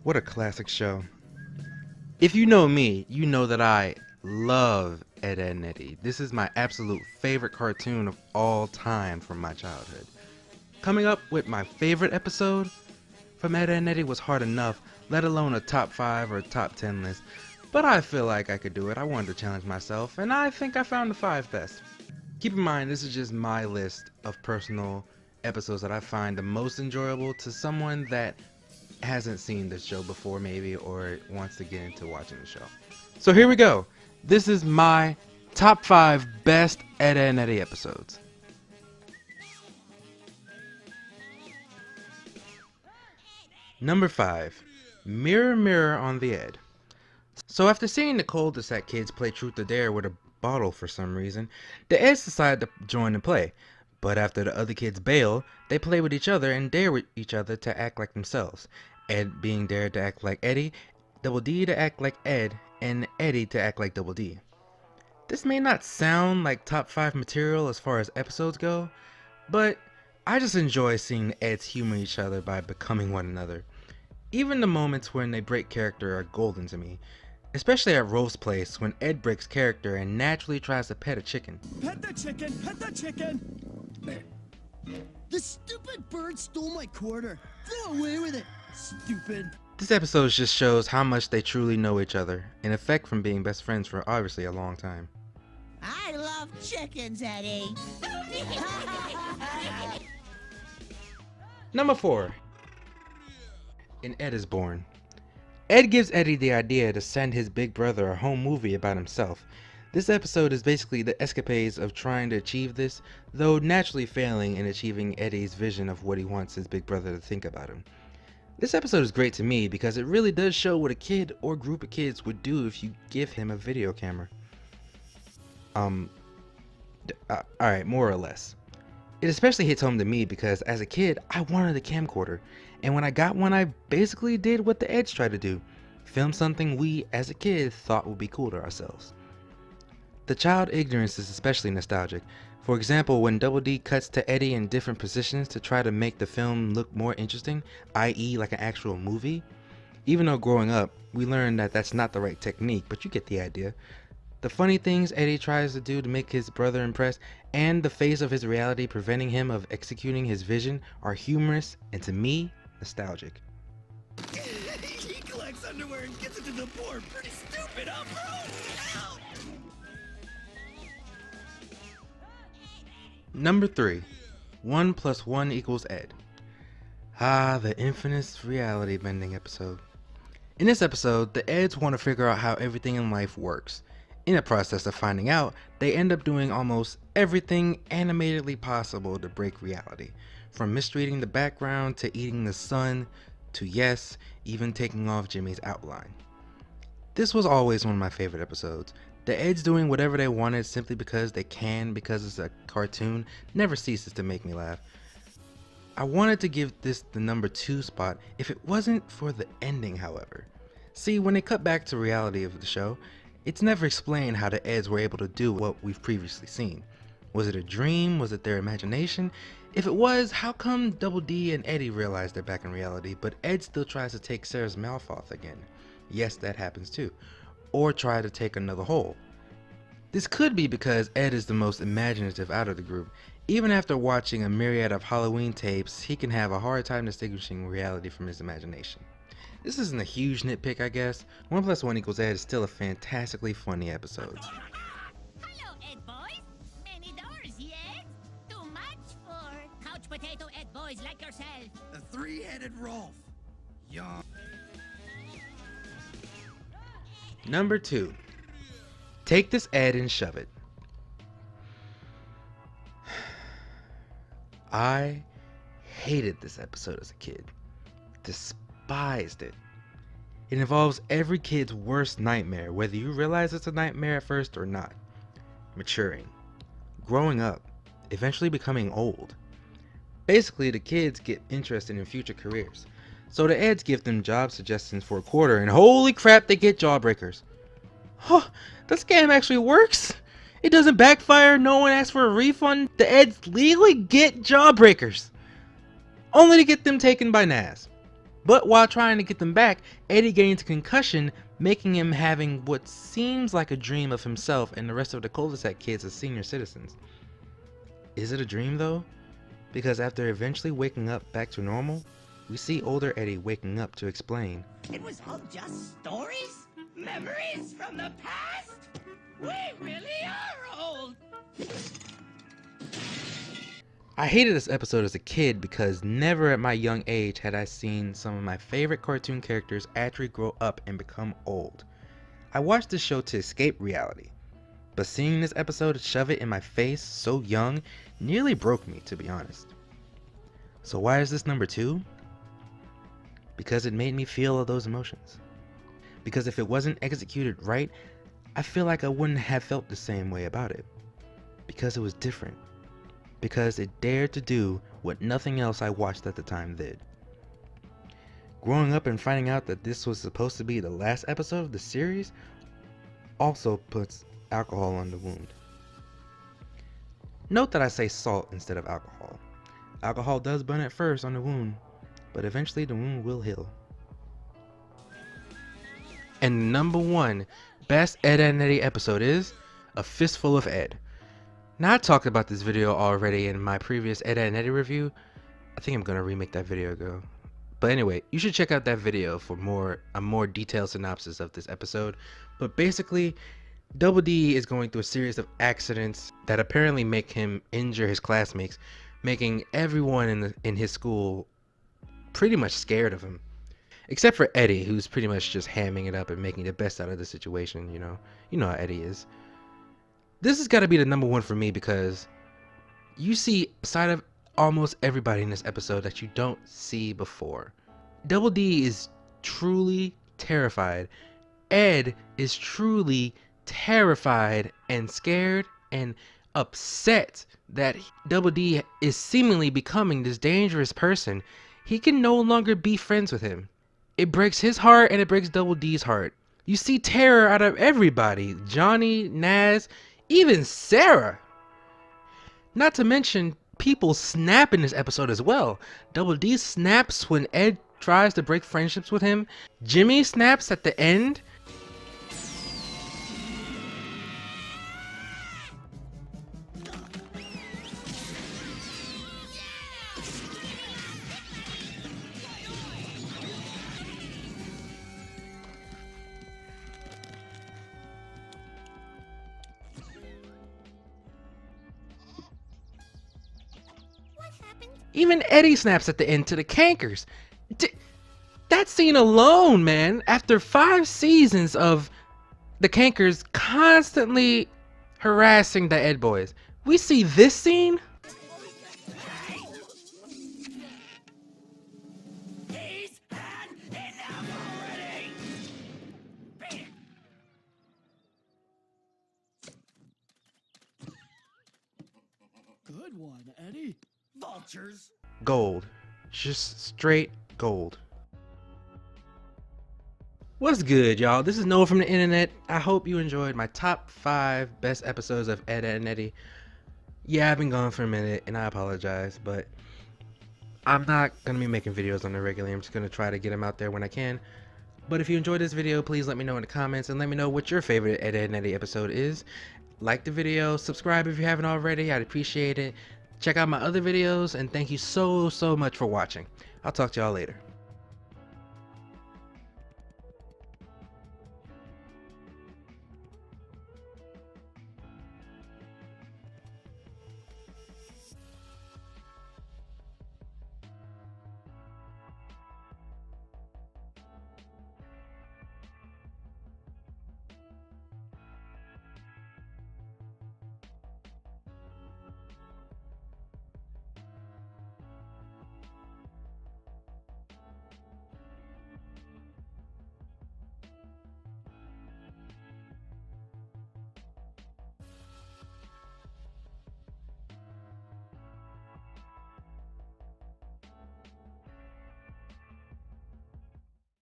What a classic show. If you know me, you know that I love Ed, Edd, and Eddy. This is my absolute favorite cartoon of all time from my childhood. Coming up with my favorite episode from Ed, Edd, and Eddy was hard enough, let alone a top 5 or top 10 list. But I feel like I could do it. I wanted to challenge myself, and I think I found the 5 best. Keep in mind, this is just my list of personal episodes that I find the most enjoyable to someone that hasn't seen this show before maybe, or wants to get into watching the show. So here we go. This is my top 5 best Ed, Edd, and Eddy episodes. Number 5. Mirror Mirror on the Ed. So after seeing the cul-de-sac kids play Truth or Dare with a bottle for some reason, the Eds decide to join the play. But after the other kids bail, they play with each other and dare with each other to act like themselves. Ed being dared to act like Eddy, Double D to act like Ed, and Eddy to act like Double D. This may not sound like top 5 material as far as episodes go, but I just enjoy seeing the Eds humor each other by becoming one another. Even the moments when they break character are golden to me. Especially at Roast Place when Ed breaks character and naturally tries to pet a chicken. Pet the chicken! Pet the chicken! The stupid bird stole my quarter. Throw away with it, stupid. This episode just shows how much they truly know each other, in effect from being best friends for obviously a long time. I love chickens, Eddy. Number 4. In Ed is Born. Ed gives Eddy the idea to send his big brother a home movie about himself. This episode is basically the escapades of trying to achieve this, though naturally failing in achieving Eddy's vision of what he wants his big brother to think about him. This episode is great to me because it really does show what a kid or group of kids would do if you give him a video camera. Alright, more or less. It especially hits home to me because as a kid, I wanted a camcorder, and when I got one, I basically did what the Eds tried to do: film something we, as a kid, thought would be cool to ourselves. The child ignorance is especially nostalgic. For example, when Double D cuts to Eddy in different positions to try to make the film look more interesting, i.e. like an actual movie. Even though growing up, we learned that that's not the right technique, but you get the idea. The funny things Eddy tries to do to make his brother impressed, and the face of his reality preventing him of executing his vision are humorous and, to me, nostalgic. He collects underwear and gets it to the poor. Pretty stupid, huh, bro? Help! Number 3. 1 + 1 = Ed. Ah, the infamous reality bending episode. In this episode, the Eds want to figure out how everything in life works. In the process of finding out, they end up doing almost everything animatedly possible to break reality. From mistreating the background to eating the sun to, yes, even taking off Jimmy's outline. This was always one of my favorite episodes. The Eds doing whatever they wanted simply because they can, because it's a cartoon, never ceases to make me laugh. I wanted to give this the number 2 spot if it wasn't for the ending, however. See, when they cut back to reality of the show, it's never explained how the Eds were able to do what we've previously seen. Was it a dream? Was it their imagination? If it was, how come Double D and Eddy realize they're back in reality, but Ed still tries to take Sarah's mouth off again? Yes, that happens too. Or try to take another hole. This could be because Ed is the most imaginative out of the group. Even after watching a myriad of Halloween tapes, he can have a hard time distinguishing reality from his imagination. This isn't a huge nitpick, I guess. 1 + 1 = Ed is still a fantastically funny episode. Hello, Ed boys. Many doors, yes? Too much for couch potato Ed boys like yourself. A three-headed Rolf. Yawn. Number 2. Take this Ed and shove it. I hated this episode as a kid. Despised it. It involves every kid's worst nightmare, whether you realize it's a nightmare at first or not. Maturing. Growing up. Eventually becoming old. Basically, the kids get interested in future careers. So the Eds give them job suggestions for a quarter, and holy crap, they get jawbreakers. Huh, the scam actually works? It doesn't backfire, no one asks for a refund, the Eds legally get jawbreakers. Only to get them taken by Naz. But while trying to get them back, Eddy gains a concussion, making him having what seems like a dream of himself and the rest of the cul-de-sac kids as senior citizens. Is it a dream though? Because after eventually waking up back to normal, we see older Eddy waking up to explain. It was all just stories? Memories from the past? We really are old! I hated this episode as a kid because never at my young age had I seen some of my favorite cartoon characters actually grow up and become old. I watched this show to escape reality, but seeing this episode shove it in my face so young nearly broke me, to be honest. So why is this number 2? Because it made me feel all those emotions. Because if it wasn't executed right, I feel like I wouldn't have felt the same way about it. Because it was different. Because it dared to do what nothing else I watched at the time did. Growing up and finding out that this was supposed to be the last episode of the series also puts alcohol on the wound. Note that I say salt instead of alcohol. Alcohol does burn at first on the wound, but eventually the wound will heal. And the number 1 best Ed, Edd and Eddy episode is A Fistful of Ed. Now I talked about this video already in my previous Ed, Edd and Eddy review. I think I'm gonna remake that video though. But anyway, you should check out that video for a more detailed synopsis of this episode. But basically, Double D is going through a series of accidents that apparently make him injure his classmates, making everyone in his school pretty much scared of him. Except for Eddy, who's pretty much just hamming it up and making the best out of the situation, you know. You know how Eddy is. This has got to be the number 1 for me because you see a side of almost everybody in this episode that you don't see before. Double D is truly terrified. Ed is truly terrified and scared and upset that Double D is seemingly becoming this dangerous person. He can no longer be friends with him. It breaks his heart and it breaks Double D's heart. You see terror out of everybody. Johnny, Naz, even Sarah. Not to mention, people snap in this episode as well. Double D snaps when Ed tries to break friendships with him. Jimmy snaps at the end. Even Eddy snaps at the end to the Cankers. That scene alone, man, after 5 seasons of the Cankers constantly harassing the Ed boys, we see this scene. He's had enough already! Good one, Eddy. Vultures! Gold. Just straight gold. What's good, y'all? This is Noah from the internet. I hope you enjoyed my top 5 best episodes of Ed, Edd and Eddy. Yeah, I've been gone for a minute and I apologize, but I'm not going to be making videos on the regular. I'm just going to try to get them out there when I can. But if you enjoyed this video, please let me know in the comments and let me know what your favorite Ed, Edd and Eddy episode is. Like the video, subscribe if you haven't already. I'd appreciate it. Check out my other videos and thank you so much for watching. I'll talk to y'all later.